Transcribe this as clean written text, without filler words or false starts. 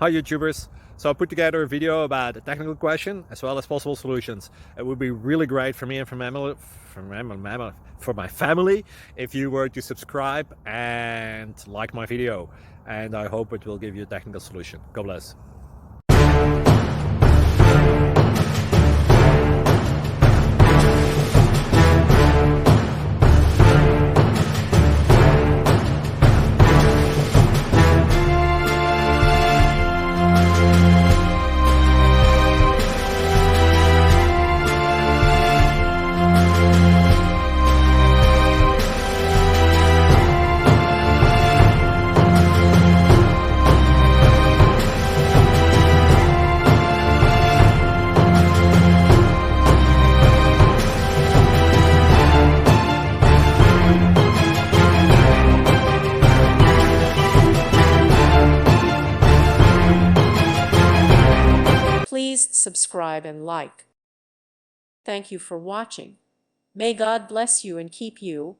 Hi YouTubers! So I put together a video about a technical question as well as possible solutions. It would be really great for me and for my family if you were to subscribe and like my video, and I hope it will give you a technical solution. God bless. Please subscribe and like. Thank you for watching. May God bless you and keep you.